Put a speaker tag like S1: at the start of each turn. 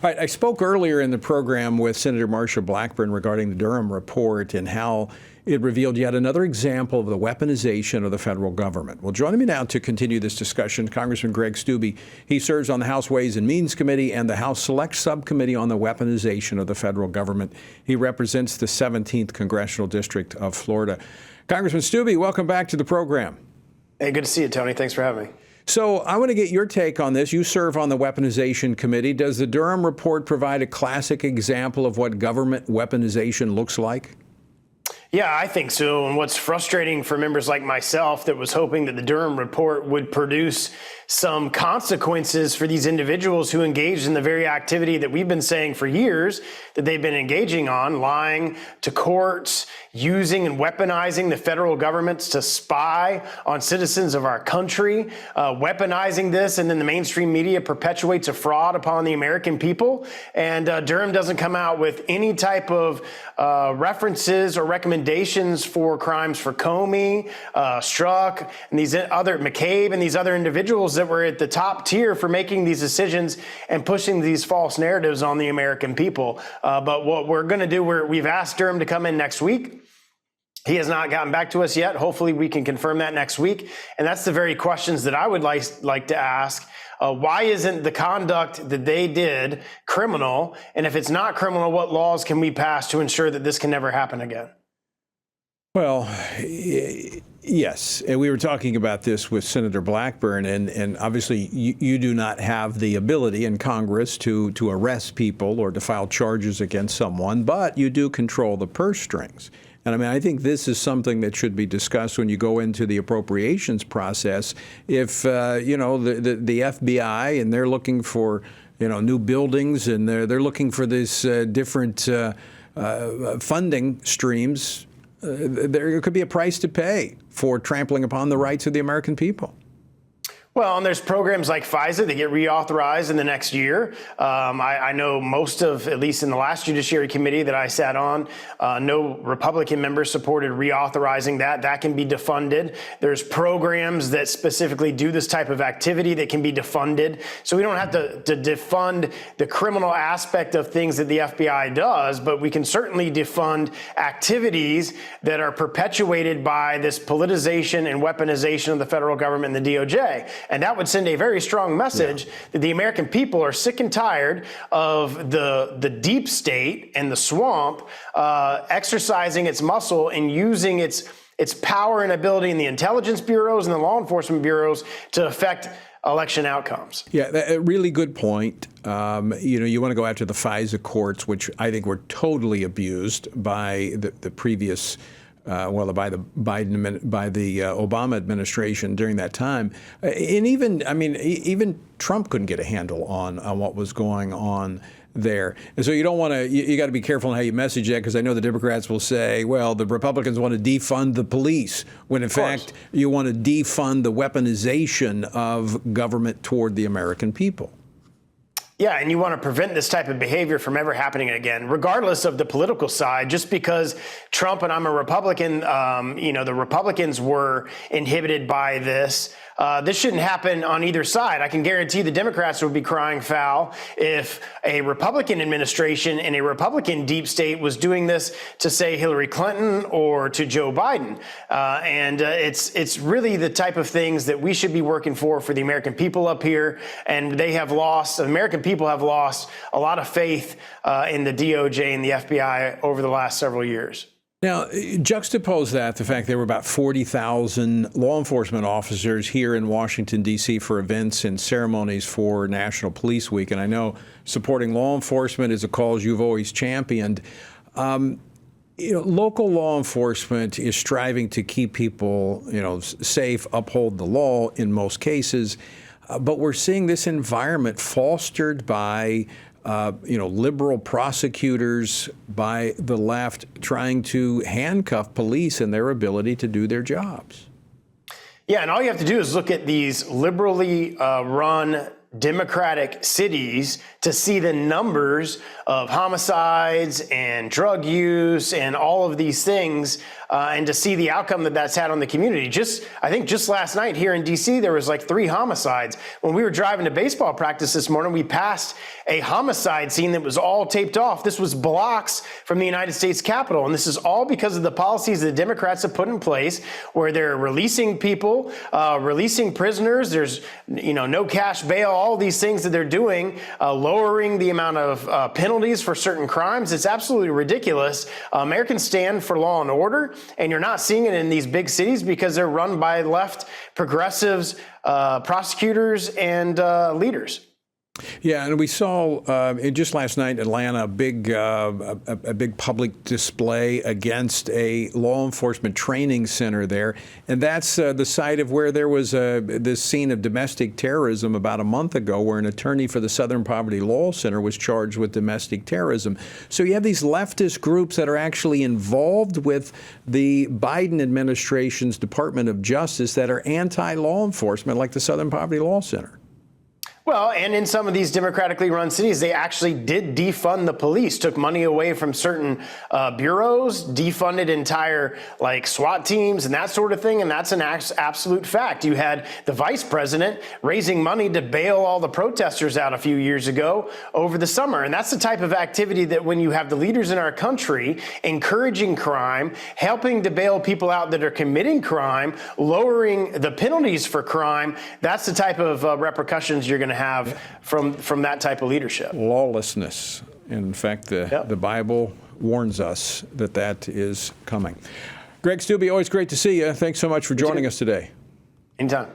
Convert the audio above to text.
S1: Right, I spoke earlier in the program with Senator Marsha Blackburn regarding the Durham report and how it revealed yet another example of the weaponization of the federal government. Well, joining me now to continue this discussion, Congressman Greg Steube. He serves on the House Ways and Means Committee and the House Select Subcommittee on the Weaponization of the Federal Government. He represents the 17th Congressional District of Florida. Congressman Steube, welcome back to the program.
S2: Hey, good to see you, Tony. Thanks for having me.
S1: So I want to get your take on this. You serve on the Weaponization Committee. Does the Durham report provide a classic example of what government weaponization looks like?
S2: Yeah, I think so. And what's frustrating for members like myself that was hoping that the Durham report would produce some consequences for these individuals who engaged in the very activity that we've been saying for years that they've been engaging on, lying to courts, using and weaponizing the federal governments to spy on citizens of our country, weaponizing this, and then the mainstream media perpetuates a fraud upon the American people. And Durham doesn't come out with any type of references or recommendations for crimes for Comey, Strzok, and these other McCabe and these other individuals that were at the top tier for making these decisions and pushing these false narratives on the American people. But what we're going to do, we've asked Durham to come in next week. He has not gotten back to us yet. Hopefully we can confirm that next week. And that's the very questions that I would like to ask. Why isn't the conduct that they did criminal? And if it's not criminal, what laws can we pass to ensure that this can never happen again?
S1: Well, yes. And we were talking about this with Senator Blackburn, and obviously you do not have the ability in Congress to arrest people or to file charges against someone, but you do control the purse strings. And I mean, I think this is something that should be discussed when you go into the appropriations process. If, the FBI and they're looking for, new buildings and they're looking for this different funding streams, there could be a price to pay for trampling upon the rights of the American people.
S2: Well, and there's programs like FISA that get reauthorized in the next year. I know most of, at least in the last Judiciary Committee that I sat on, no Republican members supported reauthorizing that. That can be defunded. There's programs that specifically do this type of activity that can be defunded. So we don't have to defund the criminal aspect of things that the FBI does, but we can certainly defund activities that are perpetuated by this politicization and weaponization of the federal government and the DOJ. And that would send a very strong message that the American people are sick and tired of the deep state and the swamp exercising its muscle and using its power and ability in the intelligence bureaus and the law enforcement bureaus to affect election outcomes.
S1: Yeah, a really good point. You want to go after the FISA courts, which I think were totally abused by the previous by the Obama administration during that time. And even Trump couldn't get a handle on what was going on there. And so you don't want to, you got to be careful on how you message that, because I know the Democrats will say, well, the Republicans want to defund the police, when in fact you want to defund the weaponization of government toward the American people.
S2: Yeah, and you want to prevent this type of behavior from ever happening again, regardless of the political side. Just because Trump and I'm a Republican, the Republicans were inhibited by this. This shouldn't happen on either side. I can guarantee the Democrats would be crying foul if a Republican administration and a Republican deep state was doing this to, say, Hillary Clinton or to Joe Biden. It's really the type of things that we should be working for the American people up here. And the American people have lost a lot of faith in the DOJ and the FBI over the last several years.
S1: Now, juxtapose that, the fact there were about 40,000 law enforcement officers here in Washington, D.C. for events and ceremonies for National Police Week. And I know supporting law enforcement is a cause you've always championed. Local law enforcement is striving to keep people, safe, uphold the law in most cases. But we're seeing this environment fostered by liberal prosecutors, by the left, trying to handcuff police and their ability to do their jobs.
S2: Yeah, and all you have to do is look at these liberally run Democratic cities to see the numbers of homicides and drug use and all of these things and to see the outcome that that's had on the community. I think just last night here in D.C., there was like 3 homicides. When we were driving to baseball practice this morning, we passed a homicide scene that was all taped off. This was blocks from the United States Capitol, and this is all because of the policies the Democrats have put in place, where they're releasing people, releasing prisoners. There's no cash bail, all these things that they're doing, lowering the amount of penalties for certain crimes. It's absolutely ridiculous. Americans stand for law and order, and you're not seeing it in these big cities because they're run by left progressives, prosecutors, and leaders.
S1: Yeah, and we saw just last night in Atlanta a big public display against a law enforcement training center there, and that's the site of where there was this scene of domestic terrorism about a month ago, where an attorney for the Southern Poverty Law Center was charged with domestic terrorism. So you have these leftist groups that are actually involved with the Biden administration's Department of Justice that are anti-law enforcement, like the Southern Poverty Law Center.
S2: Well, and in some of these democratically run cities, they actually did defund the police, took money away from certain bureaus, defunded entire SWAT teams and that sort of thing. And that's an absolute fact. You had the vice president raising money to bail all the protesters out a few years ago over the summer. And that's the type of activity that when you have the leaders in our country encouraging crime, helping to bail people out that are committing crime, lowering the penalties for crime, that's the type of repercussions you're going to have from that type of leadership.
S1: Lawlessness. In fact, the Bible warns us that is coming. Greg Stubbe, always great to see you. Thanks so much for joining us today.
S2: Anytime.